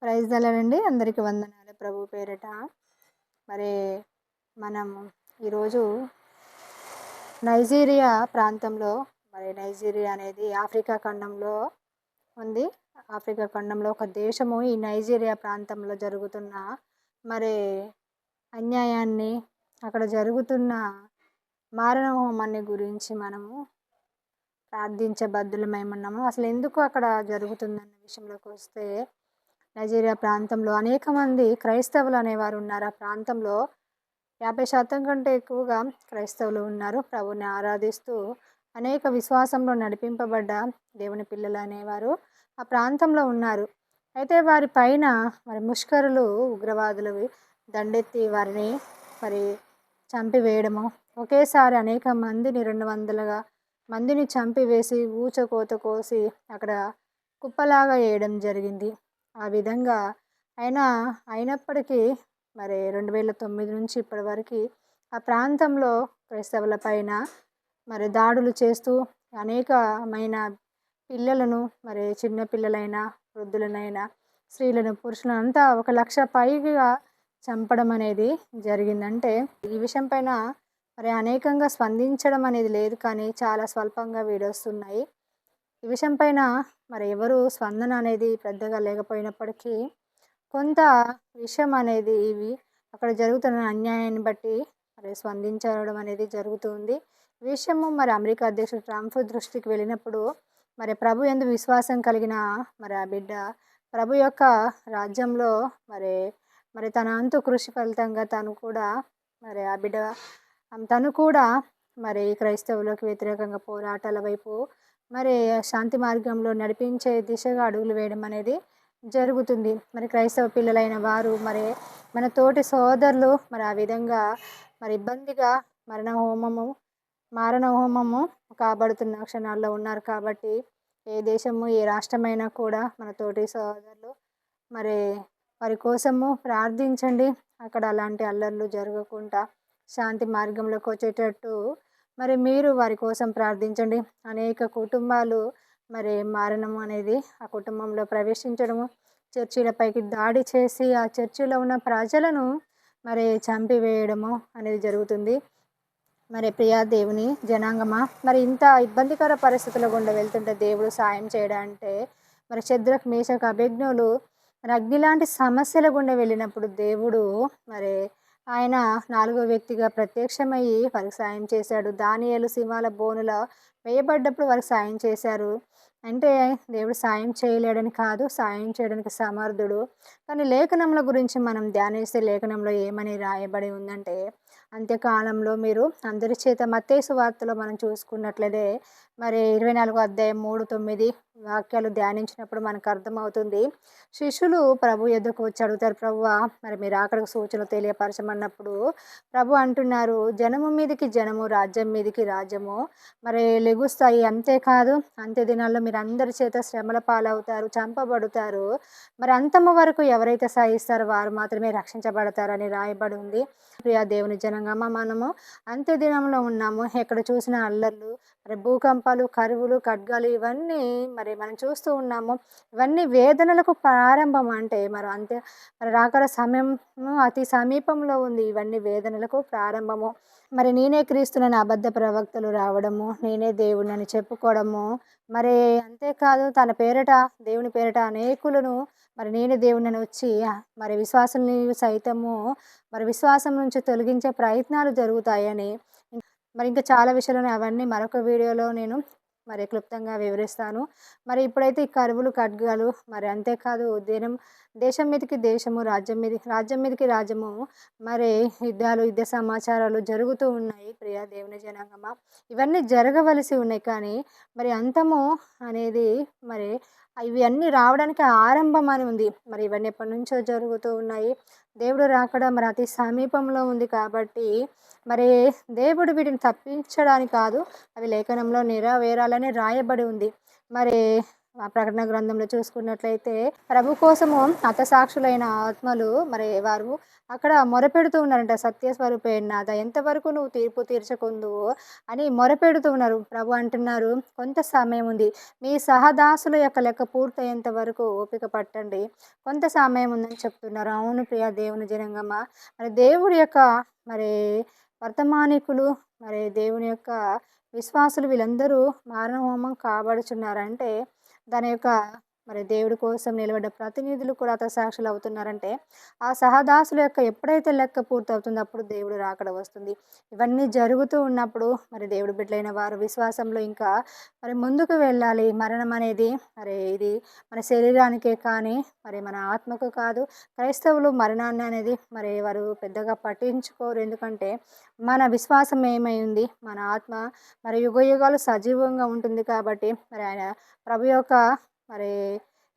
Praise దలాలండి. అందరికీ వందనాలు ప్రభు పేరిట. మరి మనము ఈరోజు నైజీరియా ప్రాంతంలో, మరి నైజీరియా అనేది ఆఫ్రికా ఖండంలో ఉంది. ఆఫ్రికా ఖండంలో ఒక దేశము. ఈ నైజీరియా ప్రాంతంలో జరుగుతున్న మరి అన్యాయాన్ని, అక్కడ జరుగుతున్న మారణ హోమాన్ని గురించి మనము ప్రార్థించే బద్దులమేమున్నాము. అసలు ఎందుకు అక్కడ జరుగుతుందన్న విషయంలోకి వస్తే, నైజీరియా ప్రాంతంలో అనేక మంది క్రైస్తవులు అనేవారు ఉన్నారు. ఆ ప్రాంతంలో 50% కంటే ఎక్కువగా క్రైస్తవులు ఉన్నారు. ప్రభుని ఆరాధిస్తూ అనేక విశ్వాసంలో నడిపింపబడ్డ దేవుని పిల్లలు అనేవారు ఆ ప్రాంతంలో ఉన్నారు. అయితే వారి పైన మరి ముష్కరులు, ఉగ్రవాదులు దండెత్తి వారిని మరి చంపివేయడము, ఒకేసారి అనేక మందిని 200 మందిని చంపివేసి ఊచకోత కోసి అక్కడ కుప్పలాగా వేయడం జరిగింది. ఆ విధంగా అయినప్పటికీ మరి 2009 నుంచి ఇప్పటి వరకు ఆ ప్రాంతంలో క్రైస్తవుల పైన మరి దాడులు చేస్తూ అనేకమైన పిల్లలను, మరి చిన్న పిల్లలైనా, వృద్ధులనైనా, స్త్రీలను, పురుషులను అంతా 1,00,000 పైగా చంపడం అనేది జరిగిందంటే, ఈ విషయం పైన మరి అనేకంగా స్పందించడం అనేది లేదు, కానీ చాలా స్వల్పంగా వీడియోస్ ఉన్నాయి. ఈ విషయం పైన మరి ఎవరు స్పందన అనేది పెద్దగా లేకపోయినప్పటికీ, కొంత విషయం అనేది ఇవి అక్కడ జరుగుతున్న అన్యాయాన్ని బట్టి మరి స్పందించడం అనేది జరుగుతుంది. ఈ విషయము మరి అమెరికా అధ్యక్షుడు ట్రంప్ దృష్టికి వెళ్ళినప్పుడు, మరి ప్రభు యందు విశ్వాసం కలిగిన మరి ఆ బిడ్డ ప్రభు యొక్క రాజ్యంలో మరి మరి తన అంతు కృషి ఫలితంగా మరి ఆ బిడ్డ తను కూడా మరి క్రైస్తవులకు వ్యతిరేకంగా పోరాటాల వైపు మరి శాంతి మార్గంలో నడిపించే దిశగా అడుగులు వేయడం అనేది జరుగుతుంది. మరి క్రైస్తవ పిల్లలైన వారు, మరి మన తోటి సోదరులు మరి ఆ విధంగా మరి ఇబ్బందిగా మారణ హోమము కాబడుతున్న క్షణాల్లో ఉన్నారు. కాబట్టి ఏ దేశము, ఏ రాష్ట్రమైనా కూడా మన తోటి సోదరులు మరి వారి కోసము ప్రార్థించండి. అక్కడ అలాంటి అల్లర్లు జరగకుండా శాంతి మార్గంలోకి వచ్చేటట్టు మరి మీరు వారి కోసం ప్రార్థించండి. అనేక కుటుంబాలు మరి మారణం అనేది ఆ కుటుంబంలో ప్రవేశించడము, చర్చిలపైకి దాడి చేసి ఆ చర్చిలో ఉన్న ప్రజలను మరి చంపివేయడము అనేది జరుగుతుంది. మరి ప్రియా దేవుని జనాంగమా, మరి ఇంత ఇబ్బందికర పరిస్థితుల గుండా వెళ్తుంటే దేవుడు సాయం చేయడంటే, మరి షద్రక్, మేషక్, అబేద్నెగోలు మరి అగ్నిలాంటి సమస్యల గుండా వెళ్ళినప్పుడు దేవుడు మరి ఆయన 4వ వ్యక్తిగా ప్రత్యక్షమయ్యి వారికి సాయం చేశాడు. దానియేలు సింహాల బోనులో వేయబడ్డప్పుడు వారికి సాయం చేశారు. అంటే దేవుడు సాయం చేయలేడని కాదు, సాయం చేయడానికి సమర్థుడు. కానీ లేఖనంల గురించి మనం ధ్యానిస్తే లేఖనంలో ఏమని రాయబడి ఉందంటే, అంత్యకాలంలో మీరు అందరి చేత మత్తయి సువార్తలో మనం చూసుకున్నట్లయితే మరి 24వ అధ్యాయం 3-9 వాక్యాలు ధ్యానించినప్పుడు మనకు అర్థమవుతుంది. శిష్యులు ప్రభు యొద్దకు వచ్చి అడుగుతారు, ప్రభువా మరి మీరు అక్కడికి సూచనలు తెలియపరచమన్నప్పుడు ప్రభు అంటున్నారు, జనము మీదికి జనము, రాజ్యం మీదికి రాజ్యము మరి లెగుస్తాయి. అంతేకాదు అంత్య దినాల్లో మీరు అందరి చేత శ్రమల పాలవుతారు, చంపబడుతారు. మరి అంతము వరకు ఎవరైతే సహిస్తారో వారు మాత్రమే రక్షించబడతారని రాయబడి ఉంది. ప్రియా దేవుని జనంగమా, మనము అంత్య దినంలో ఉన్నాము. ఎక్కడ చూసిన అల్లర్లు, మరి భూకంపాలు, కరువులు, ఖడ్గాలు ఇవన్నీ మరి మనం చూస్తూ ఉన్నాము. ఇవన్నీ వేదనలకు ప్రారంభం. అంటే మరి రాకడ సమయం అతి సమీపంలో ఉంది. ఇవన్నీ వేదనలకు ప్రారంభము. మరి నేనే క్రీస్తునని అబద్ధ ప్రవక్తలు రావడము, నేనే దేవుడిని చెప్పుకోవడము, మరి అంతేకాదు తన పేరట, దేవుని పేరట అనేకులను మరి నేనే దేవుడిని వచ్చి మరి విశ్వాసుల్ని సైతము మరి విశ్వాసం నుంచి తొలగించే ప్రయత్నాలు జరుగుతాయని, మరి ఇంకా చాలా విషయాలు అవన్నీ మరొక వీడియోలో నేను మరి క్లుప్తంగా వివరిస్తాను. మరి ఇప్పుడైతే ఈ కరువులు, ఖడ్గాలు, మరి అంతేకాదు దేశం మీదకి దేశము, రాజ్యం మీదకి రాజ్యము, మరి యుద్ధాలు, యుద్ధ సమాచారాలు జరుగుతూ ఉన్నాయి. ప్రియా దేవుని జనాంగమా, ఇవన్నీ జరగవలసి ఉన్నాయి. కానీ మరి అంతము అనేది మరి ఇవన్నీ రావడానికి ఆరంభం అని ఉంది. మరి ఇవన్నీ ఎప్పటి నుంచో జరుగుతూ ఉన్నాయి. దేవుడు రాకడ మరి అతి సమీపంలో ఉంది. కాబట్టి మరి దేవుడు వీటిని తప్పించడానికి కాదు, అవి లేఖనంలో నెరవేరాలని రాయబడి ఉంది. మరి ప్రకటన గ్రంథంలో చూసుకున్నట్లయితే ప్రభు కోసము హతసాక్షులైన ఆత్మలు మరి వారు అక్కడ మొరపెడుతూ ఉన్నారంట. సత్యస్వరూపే నాథ, ఎంతవరకు నువ్వు తీర్పు తీర్చకుందువో అని మొరపెడుతూ ఉన్నారు. ప్రభు అంటున్నారు, కొంత సమయం ఉంది, మీ సహదాసుల యొక్క లెక్క పూర్తయ్యేంత వరకు ఓపిక పట్టండి, కొంత సమయం ఉందని చెప్తున్నారు. అవును ప్రియ దేవుని జనంగమా, మరి దేవుడి యొక్క మరి వర్తమానికులు, మరి దేవుని యొక్క విశ్వాసులు వీళ్ళందరూ మారణహోమం కాబడుచున్నారంటే దాని యొక్క మరి దేవుడి కోసం నిలబడ్డ ప్రతినిధులు కూడా హతసాక్షులు అవుతున్నారంటే ఆ సహదాసుల యొక్క ఎప్పుడైతే లెక్క పూర్తవుతుందో అప్పుడు దేవుడు రాకడ వస్తుంది. ఇవన్నీ జరుగుతూ ఉన్నప్పుడు మరి దేవుడి బిడ్డలైన వారు విశ్వాసంలో ఇంకా మరి ముందుకు వెళ్ళాలి. మరణం అనేది మరి ఇది మన శరీరానికే కానీ మరి మన ఆత్మకు కాదు. క్రైస్తవులు మరణాన్ని అనేది మరి వారు పెద్దగా పట్టించుకోరు. ఎందుకంటే మన విశ్వాసం ఏమై ఉంది, మన ఆత్మ మరి యుగయుగాలు సజీవంగా ఉంటుంది కాబట్టి మరి ఆయన ప్రభు యొక్క మరి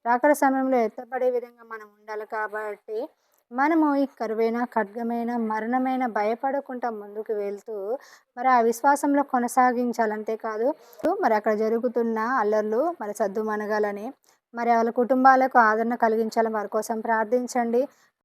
రాకడ సమయంలో ఎత్తబడే విధంగా మనం ఉండాలి కాబట్టి మనము ఈ కరువైన, ఖడ్గమైన, మరణమైన భయపడకుండా ముందుకు వెళ్తూ మరి ఆ విశ్వాసంలో కొనసాగించాలి. అంతేకాదు మరి అక్కడ జరుగుతున్న అల్లర్లు మరి సద్దుమణగాలని, మరి వాళ్ళ కుటుంబాలకు ఆదరణ కలిగించాలని వారి కోసం ప్రార్థించండి.